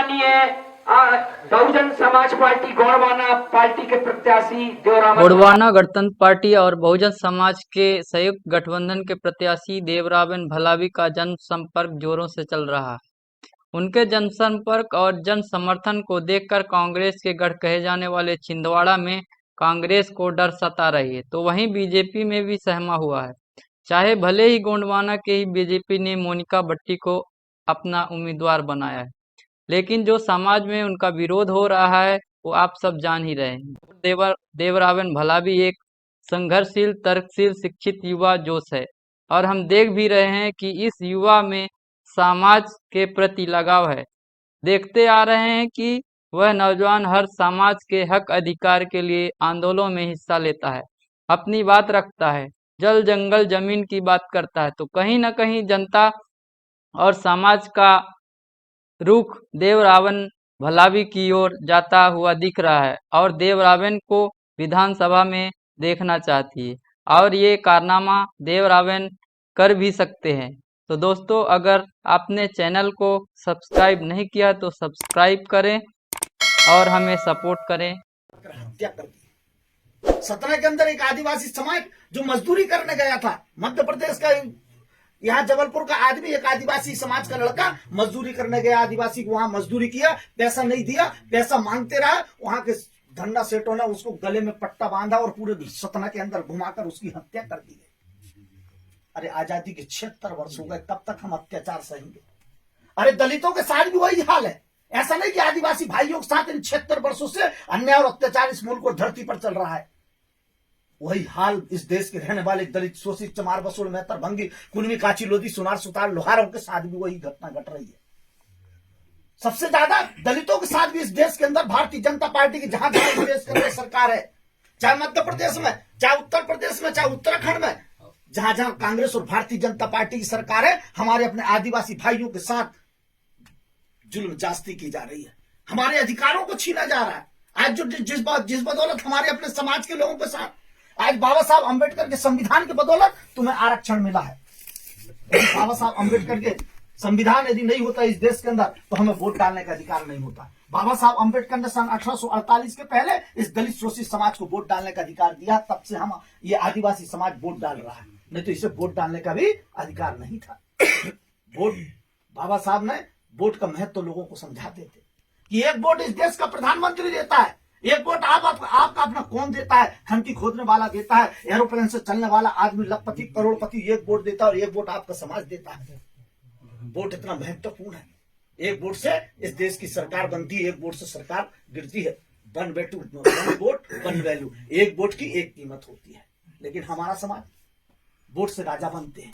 माननीय Bahujan Samaj party Gondwana party के प्रत्याशी गोंडवाना गणतंत्र पार्टी और बहुजन समाज के संयुक्त गठबंधन के प्रत्याशी देवराबेन भलावी का जनसंपर्क जोरों से चल रहा है। उनके जनसंपर्क और जन समर्थन को देखकर कांग्रेस के गढ़ कहे जाने वाले छिंदवाड़ा में कांग्रेस को डर सता रही है, तो वहीं बीजेपी में भी सहमा हुआ है। चाहे भले ही गोंडवाना के ही बीजेपी ने मोनिका भट्टी को अपना उम्मीदवार बनाया है, लेकिन जो समाज में उनका विरोध हो रहा है वो आप सब जान ही रहे हैं। देवराबेन भलावी एक संघर्षशील, तर्कशील, शिक्षित युवा जोश है और हम देख भी रहे हैं कि इस युवा में समाज के प्रति लगाव है। देखते आ रहे हैं कि वह नौजवान हर समाज के हक अधिकार के लिए आंदोलनों में हिस्सा लेता है, अपनी बात रखता है, जल जंगल जमीन की बात करता है। तो कहीं ना कहीं जनता और समाज का रुख देवराबेन भलावी की ओर जाता हुआ दिख रहा है और देवराबेन को विधानसभा में देखना चाहती है और ये कारनामा देवराबेन कर भी सकते हैं। तो दोस्तों, अगर आपने चैनल को सब्सक्राइब नहीं किया तो सब्सक्राइब करें और हमें सपोर्ट करें। हत्या कर दी। सतना के अंदर एक आदिवासी समाज जो मजदूरी करने गया था, मध्य प्रदेश का, यहाँ जबलपुर का आदमी, एक आदिवासी समाज का लड़का मजदूरी करने गया, आदिवासी को वहां मजदूरी किया, पैसा नहीं दिया, पैसा मांगते रहा, वहां के धंधा सेठों ने उसको गले में पट्टा बांधा और पूरे सतना के अंदर घुमाकर उसकी हत्या कर दी गई। अरे आजादी के 76 वर्ष हो गए, कब तक हम अत्याचार सहेंगे? अरे दलितों के साथ भी वही हाल है। ऐसा नहीं कि आदिवासी भाइयों के साथ इन 76 वर्षों से अन्याय और अत्याचार इस मुल्क और धरती पर चल रहा है। वही हाल इस देश के रहने वाले दलित, शोषित, चमार, बसोड़, मेहतर, भंगी, कुनवी, काची, लोधी, सुनार, सुतार, लोहारों के साथ भी वही घटना घट रही है। सबसे ज्यादा दलितों के साथ भी इस देश के अंदर भारतीय जनता पार्टी की जहां जहां इस देश के अंदर सरकार है, चाहे मध्य प्रदेश में, चाहे उत्तर प्रदेश में, चाहे उत्तराखंड में, जहां जहां कांग्रेस और भारतीय जनता पार्टी की सरकार है, हमारे अपने आदिवासी भाइयों के साथ जुल्म जास्ती की जा रही है, हमारे अधिकारों को छीना जा रहा है। आज जो जिस बदौलत हमारे अपने समाज के लोगों के साथ, आज बाबा साहब अंबेडकर के संविधान की बदौलत तुम्हें आरक्षण मिला है। बाबा साहब अंबेडकर के संविधान यदि नहीं होता इस देश के अंदर तो हमें वोट डालने का अधिकार नहीं होता। बाबा साहब अंबेडकर ने सन 1848 के पहले इस दलित शोषित समाज को वोट डालने का अधिकार दिया, तब से हम ये आदिवासी समाज वोट डाल रहा है, नहीं तो इसे वोट डालने का भी अधिकार नहीं था। वोट, बाबा साहब ने वोट का महत्व लोगों को समझाते थे कि एक वोट इस देश का प्रधानमंत्री देता है, एक वोट आपका अपना कौन देता है, खंती खोदने वाला देता है, एरोप्लेन से चलने वाला आदमी, लखपति, करोड़पति एक वोट देता है और एक वोट आपका समाज देता है। वोट इतना महत्वपूर्ण है। एक वोट से इस देश की सरकार बनती है, एक वोट से सरकार गिरती है। वन वोट वन वैल्यू, एक वोट की एक कीमत होती है। लेकिन हमारा समाज वोट से राजा बनते हैं।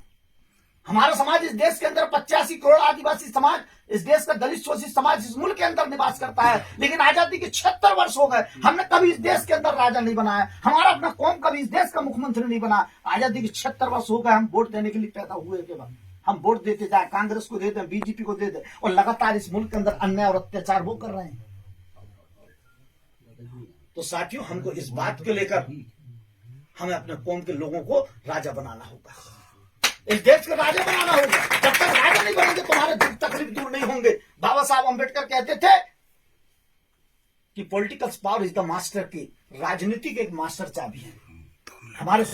हमारा समाज, इस देश के अंदर 85 करोड़ आदिवासी समाज, इस देश का दलित शोषित समाज इस मुल्क के अंदर निवास करता है, लेकिन आजादी के 76 वर्ष हो गए, हमने कभी इस देश के अंदर राजा नहीं बनाया, हमारा अपना कौम कभी इस देश का मुख्यमंत्री नहीं बना। आजादी के 76 वर्ष हो गए, हम वोट देने के लिए पैदा हुए के बाद हम वोट देते जाए, कांग्रेस को दे दें, बीजेपी को दे दें, और लगातार इस मुल्क के अंदर अन्याय और अत्याचार वो कर रहे हैं। तो साथियों, हमको इस बात को लेकर हमें अपने कौम के लोगों को राजा बनाना होगा, इस देश को राजा बनाना होगा। जब तक राजा नहीं बनेंगे तुम्हारे दुख तकलीफ दूर नहीं होंगे। बाबा साहब अंबेडकर कहते थे कि political power is the master की, राजनीति की एक मास्टर चाबी है। हमारे